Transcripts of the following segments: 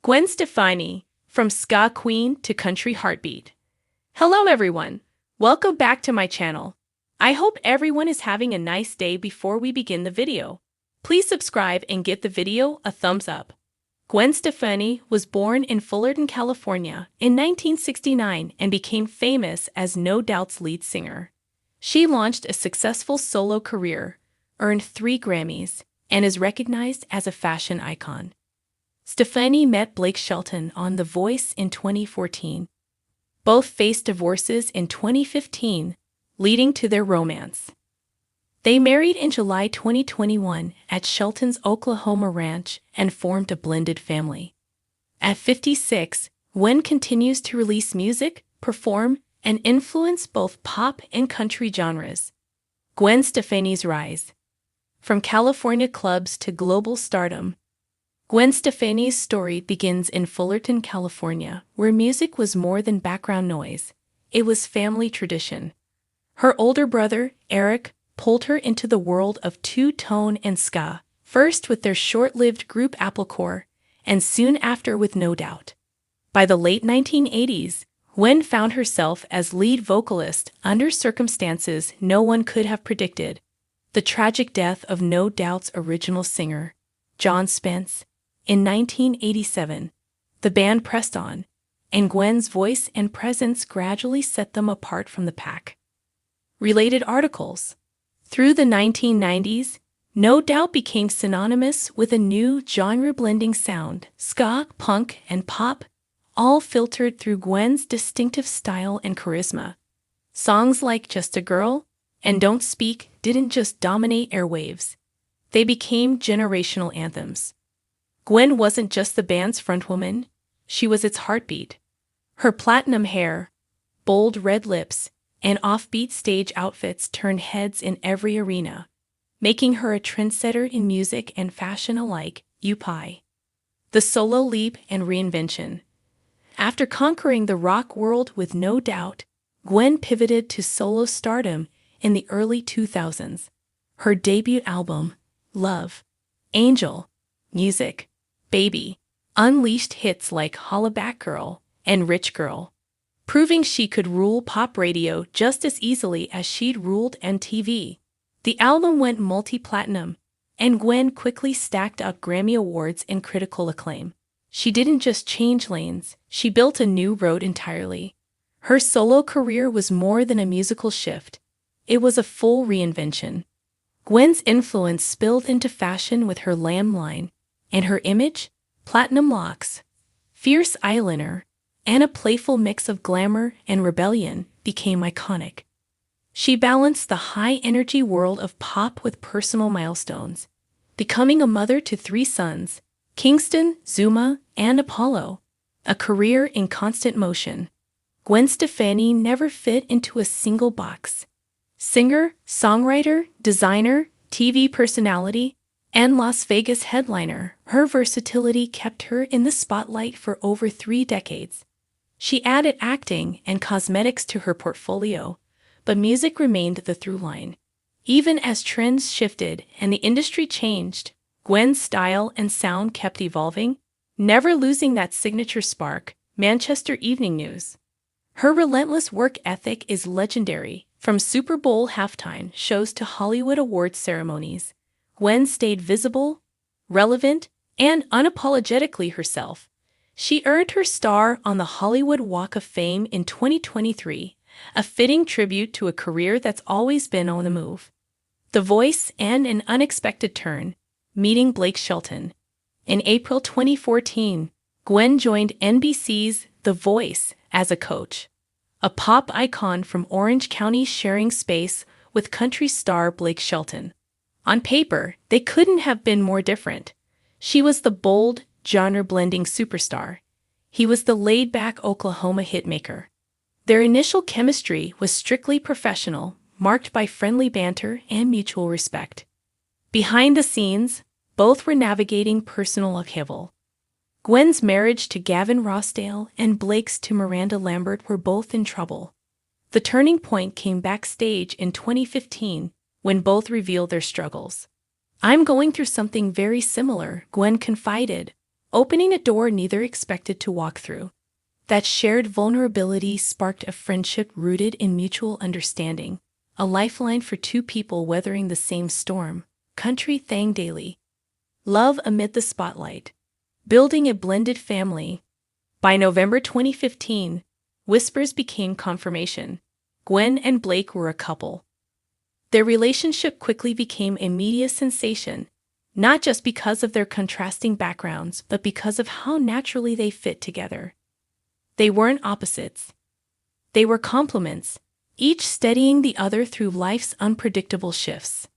Gwen Stefani, from ska queen to country heartbeat. Hello everyone, welcome back to my channel. I hope everyone is having a nice day. Before we begin the video, please subscribe and give the video a thumbs up. Gwen Stefani was born in Fullerton, California in 1969 and became famous as No Doubt's lead singer. She launched a successful solo career, earned 3 Grammys, and is recognized as a fashion icon. Stefani met Blake Shelton on The Voice in 2014. Both faced divorces in 2015, leading to their romance. They married in July 2021 at Shelton's Oklahoma ranch and formed a blended family. At 56, Gwen continues to release music, perform, and influence both pop and country genres. Gwen Stefani's rise. From California clubs to global stardom, Gwen Stefani's story begins in Fullerton, California, where music was more than background noise. It was family tradition. Her older brother, Eric, pulled her into the world of two-tone and ska, first with their short-lived group Applecore, and soon after with No Doubt. By the late 1980s, Gwen found herself as lead vocalist under circumstances no one could have predicted. The tragic death of No Doubt's original singer, John Spence, in 1987, the band pressed on, and Gwen's voice and presence gradually set them apart from the pack. Related articles. Through the 1990s, No Doubt became synonymous with a new genre-blending sound, ska, punk, and pop, all filtered through Gwen's distinctive style and charisma. Songs like Just a Girl and Don't Speak didn't just dominate airwaves. They became generational anthems. Gwen wasn't just the band's frontwoman, she was its heartbeat. Her platinum hair, bold red lips, and offbeat stage outfits turned heads in every arena, making her a trendsetter in music and fashion alike. The solo leap and reinvention. After conquering the rock world with No Doubt, Gwen pivoted to solo stardom in the early 2000s. Her debut album, Love, Angel, Music, Baby, unleashed hits like Holla Back Girl and Rich Girl, proving she could rule pop radio just as easily as she'd ruled MTV. The album went multi-platinum, and Gwen quickly stacked up Grammy Awards and critical acclaim. She didn't just change lanes, she built a new road entirely. Her solo career was more than a musical shift. It was a full reinvention. Gwen's influence spilled into fashion with her Lamb line, and her image, platinum locks, fierce eyeliner, and a playful mix of glamour and rebellion, became iconic. She balanced the high-energy world of pop with personal milestones, becoming a mother to 3 sons, Kingston, Zuma, and Apollo, a career in constant motion. Gwen Stefani never fit into a single box. Singer, songwriter, designer, TV personality, and Las Vegas headliner, her versatility kept her in the spotlight for over 3 decades. She added acting and cosmetics to her portfolio, but music remained the through line. Even as trends shifted and the industry changed, Gwen's style and sound kept evolving, never losing that signature spark. Manchester Evening News. Her relentless work ethic is legendary. From Super Bowl halftime shows to Hollywood awards ceremonies, Gwen stayed visible, relevant, and unapologetically herself. She earned her star on the Hollywood Walk of Fame in 2023, a fitting tribute to a career that's always been on the move. The Voice and an unexpected turn, meeting Blake Shelton. In April 2014, Gwen joined NBC's The Voice as a coach, a pop icon from Orange County sharing space with country star Blake Shelton. On paper, they couldn't have been more different. She was the bold, genre-blending superstar. He was the laid-back Oklahoma hitmaker. Their initial chemistry was strictly professional, marked by friendly banter and mutual respect. Behind the scenes, both were navigating personal upheaval. Gwen's marriage to Gavin Rossdale and Blake's to Miranda Lambert were both in trouble. The turning point came backstage in 2015, when both revealed their struggles. "I'm going through something very similar," Gwen confided, opening a door neither expected to walk through. That shared vulnerability sparked a friendship rooted in mutual understanding, a lifeline for two people weathering the same storm. Country Thang Daily. Love amid the spotlight. Building a blended family. By November 2015, whispers became confirmation. Gwen and Blake were a couple. Their relationship quickly became a media sensation, not just because of their contrasting backgrounds, but because of how naturally they fit together. They weren't opposites. They were complements, each steadying the other through life's unpredictable shifts.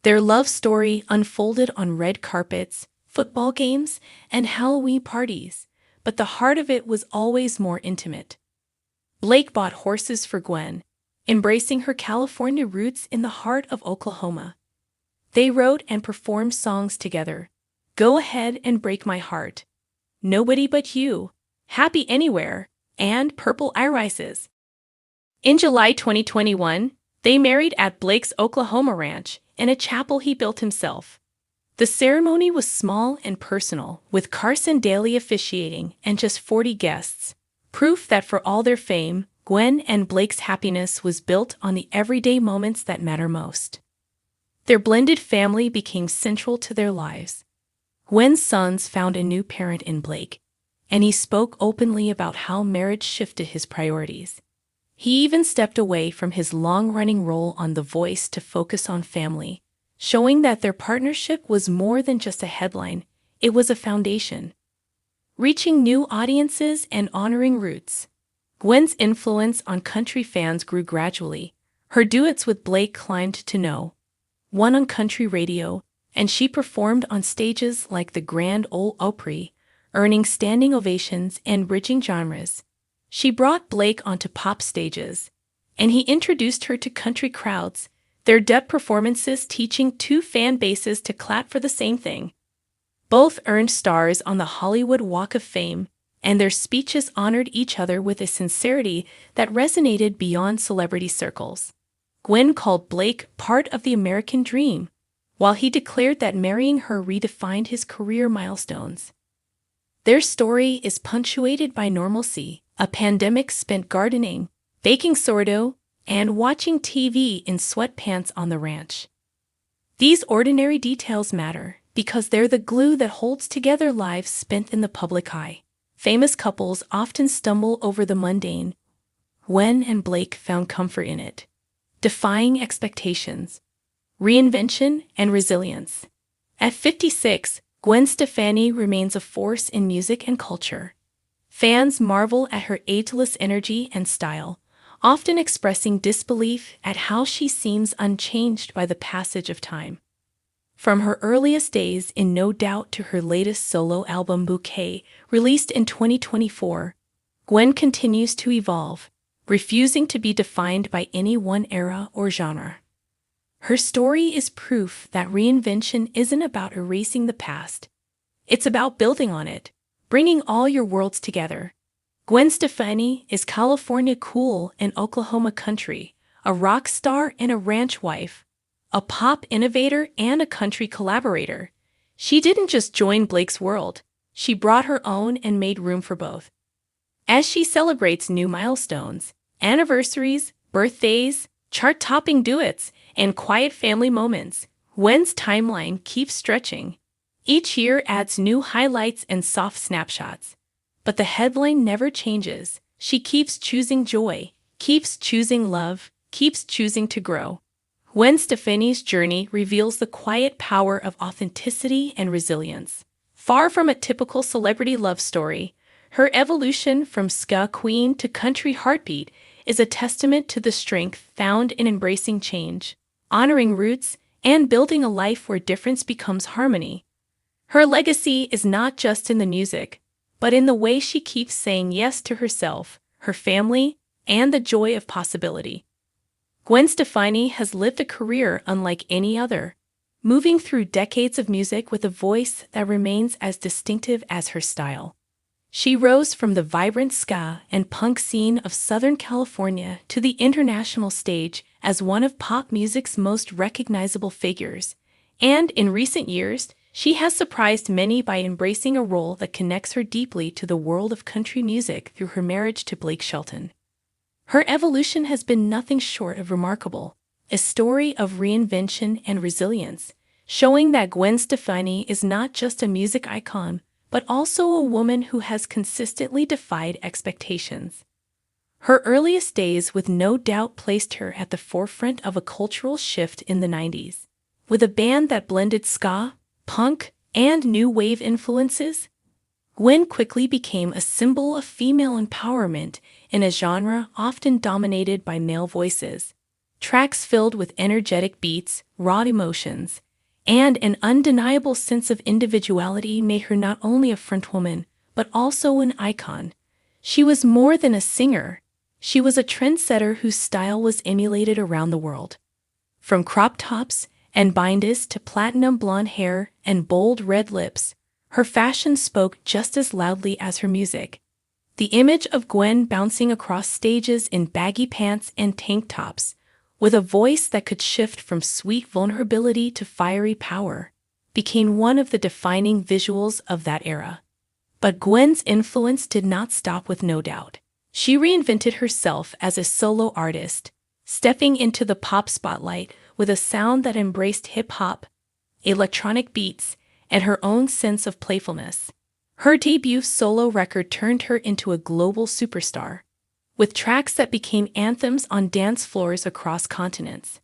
Their love story unfolded on red carpets, football games, and Halloween parties, but the heart of it was always more intimate. Blake bought horses for Gwen, embracing her California roots in the heart of Oklahoma. They wrote and performed songs together. Go Ahead and Break My Heart, Nobody But You, Happy Anywhere, and Purple Irises. In July 2021, they married at Blake's Oklahoma ranch in a chapel he built himself. The ceremony was small and personal, with Carson Daly officiating and just 40 guests, proof that for all their fame, Gwen and Blake's happiness was built on the everyday moments that matter most. Their blended family became central to their lives. Gwen's sons found a new parent in Blake, and he spoke openly about how marriage shifted his priorities. He even stepped away from his long-running role on The Voice to focus on family, showing that their partnership was more than just a headline, it was a foundation. Reaching new audiences and honoring roots. Gwen's influence on country fans grew gradually. Her duets with Blake climbed to no. 1 on country radio, and she performed on stages like the Grand Ole Opry, earning standing ovations and bridging genres. She brought Blake onto pop stages, and he introduced her to country crowds, their depth performances teaching two fan bases to clap for the same thing. Both earned stars on the Hollywood Walk of Fame, and their speeches honored each other with a sincerity that resonated beyond celebrity circles. Gwen called Blake part of the American dream, while he declared that marrying her redefined his career milestones. Their story is punctuated by normalcy, a pandemic spent gardening, baking sourdough, and watching TV in sweatpants on the ranch. These ordinary details matter because they're the glue that holds together lives spent in the public eye. Famous couples often stumble over the mundane. Gwen and Blake found comfort in it, defying expectations, reinvention, and resilience. At 56, Gwen Stefani remains a force in music and culture. Fans marvel at her ageless energy and style, often expressing disbelief at how she seems unchanged by the passage of time. From her earliest days in No Doubt to her latest solo album Bouquet, released in 2024, Gwen continues to evolve, refusing to be defined by any one era or genre. Her story is proof that reinvention isn't about erasing the past. It's about building on it, bringing all your worlds together. Gwen Stefani is California cool and Oklahoma country, a rock star and a ranch wife, a pop innovator and a country collaborator. She didn't just join Blake's world, she brought her own and made room for both. As she celebrates new milestones, anniversaries, birthdays, chart-topping duets, and quiet family moments, Gwen's timeline keeps stretching. Each year adds new highlights and soft snapshots. But the headline never changes. She keeps choosing joy, keeps choosing love, keeps choosing to grow. Gwen Stefani's journey reveals the quiet power of authenticity and resilience. Far from a typical celebrity love story, her evolution from ska queen to country heartbeat is a testament to the strength found in embracing change, honoring roots, and building a life where difference becomes harmony. Her legacy is not just in the music, but in the way she keeps saying yes to herself, her family, and the joy of possibility. Gwen Stefani has lived a career unlike any other, moving through decades of music with a voice that remains as distinctive as her style. She rose from the vibrant ska and punk scene of Southern California to the international stage as one of pop music's most recognizable figures, and in recent years, she has surprised many by embracing a role that connects her deeply to the world of country music through her marriage to Blake Shelton. Her evolution has been nothing short of remarkable, a story of reinvention and resilience, showing that Gwen Stefani is not just a music icon, but also a woman who has consistently defied expectations. Her earliest days with no doubt placed her at the forefront of a cultural shift in the 90s. With a band that blended ska, punk, and new wave influences, Gwen quickly became a symbol of female empowerment in a genre often dominated by male voices. Tracks filled with energetic beats, raw emotions, and an undeniable sense of individuality made her not only a frontwoman, but also an icon. She was more than a singer. She was a trendsetter whose style was emulated around the world. From crop tops and bindas to platinum blonde hair and bold red lips, her fashion spoke just as loudly as her music. The image of Gwen bouncing across stages in baggy pants and tank tops, with a voice that could shift from sweet vulnerability to fiery power, became one of the defining visuals of that era. But Gwen's influence did not stop with No Doubt. She reinvented herself as a solo artist, stepping into the pop spotlight with a sound that embraced hip-hop, electronic beats, and her own sense of playfulness. Her debut solo record turned her into a global superstar, with tracks that became anthems on dance floors across continents.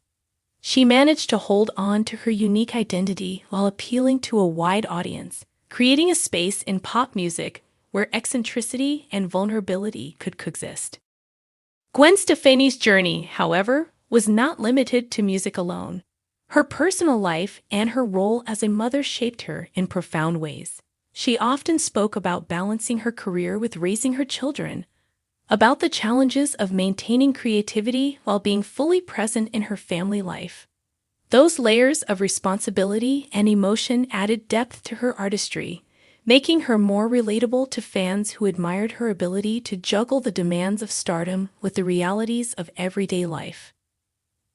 She managed to hold on to her unique identity while appealing to a wide audience, creating a space in pop music where eccentricity and vulnerability could coexist. Gwen Stefani's journey, however, was not limited to music alone. Her personal life and her role as a mother shaped her in profound ways. She often spoke about balancing her career with raising her children, about the challenges of maintaining creativity while being fully present in her family life. Those layers of responsibility and emotion added depth to her artistry, making her more relatable to fans who admired her ability to juggle the demands of stardom with the realities of everyday life.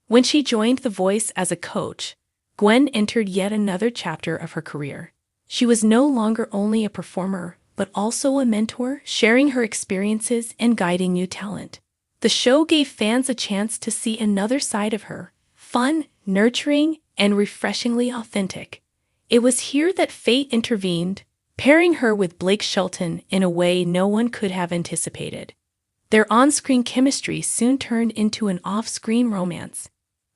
When she joined The Voice as a coach, Gwen entered yet another chapter of her career. She was no longer only a performer, but also a mentor, sharing her experiences and guiding new talent. The show gave fans a chance to see another side of her, fun, nurturing, and refreshingly authentic. It was here that fate intervened, pairing her with Blake Shelton in a way no one could have anticipated. Their on-screen chemistry soon turned into an off-screen romance,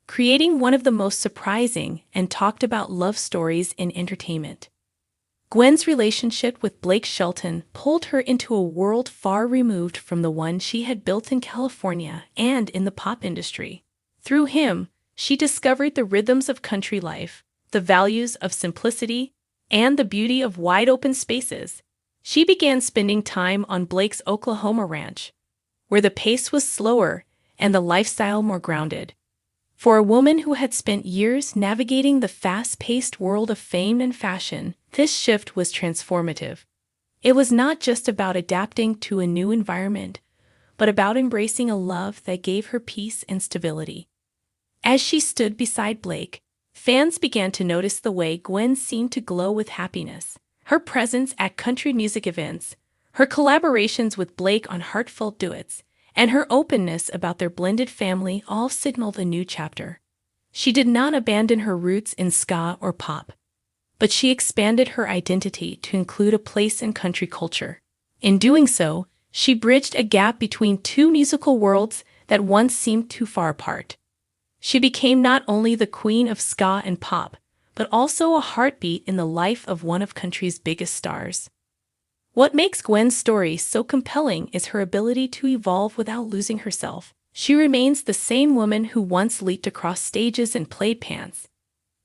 creating one of the most surprising and talked-about love stories in entertainment. Gwen's relationship with Blake Shelton pulled her into a world far removed from the one she had built in California and in the pop industry. Through him, she discovered the rhythms of country life, the values of simplicity, and the beauty of wide-open spaces. She began spending time on Blake's Oklahoma ranch, where the pace was slower and the lifestyle more grounded. For a woman who had spent years navigating the fast-paced world of fame and fashion, this shift was transformative. It was not just about adapting to a new environment, but about embracing a love that gave her peace and stability. As she stood beside Blake, fans began to notice the way Gwen seemed to glow with happiness. Her presence at country music events, her collaborations with Blake on heartfelt duets, and her openness about their blended family all signaled a new chapter. She did not abandon her roots in ska or pop, but she expanded her identity to include a place in country culture. In doing so, she bridged a gap between two musical worlds that once seemed too far apart. She became not only the queen of ska and pop, but also a heartbeat in the life of one of country's biggest stars. What makes Gwen's story so compelling is her ability to evolve without losing herself. She remains the same woman who once leaped across stages and played pants.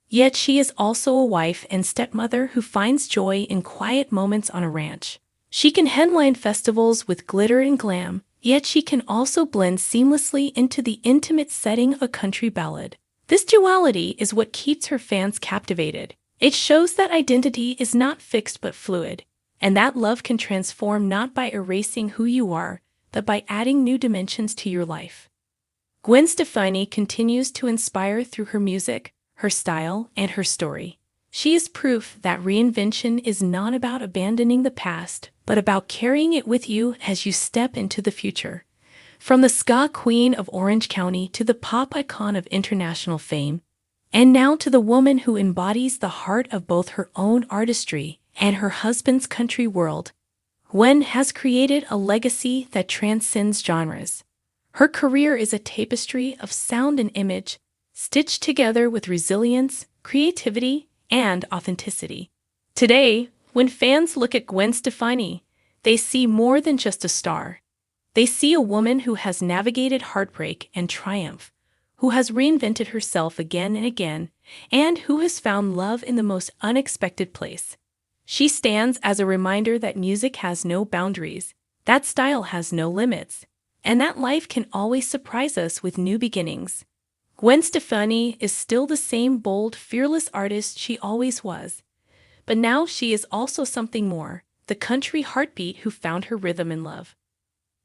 Yet she is also a wife and stepmother who finds joy in quiet moments on a ranch. She can headline festivals with glitter and glam, yet she can also blend seamlessly into the intimate setting of a country ballad. This duality is what keeps her fans captivated. It shows that identity is not fixed but fluid, and that love can transform not by erasing who you are, but by adding new dimensions to your life. Gwen Stefani continues to inspire through her music, her style, and her story. She is proof that reinvention is not about abandoning the past, but about carrying it with you as you step into the future. From the ska queen of Orange County to the pop icon of international fame, and now to the woman who embodies the heart of both her own artistry and her husband's country world, Gwen has created a legacy that transcends genres. Her career is a tapestry of sound and image, stitched together with resilience, creativity, and authenticity. Today, when fans look at Gwen Stefani, they see more than just a star. They see a woman who has navigated heartbreak and triumph, who has reinvented herself again and again, and who has found love in the most unexpected place. She stands as a reminder that music has no boundaries, that style has no limits, and that life can always surprise us with new beginnings. Gwen Stefani is still the same bold, fearless artist she always was. But now she is also something more, the country heartbeat who found her rhythm in love.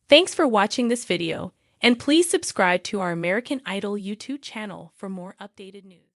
Thanks for watching this video, and please subscribe to our American Idol YouTube channel for more updated news.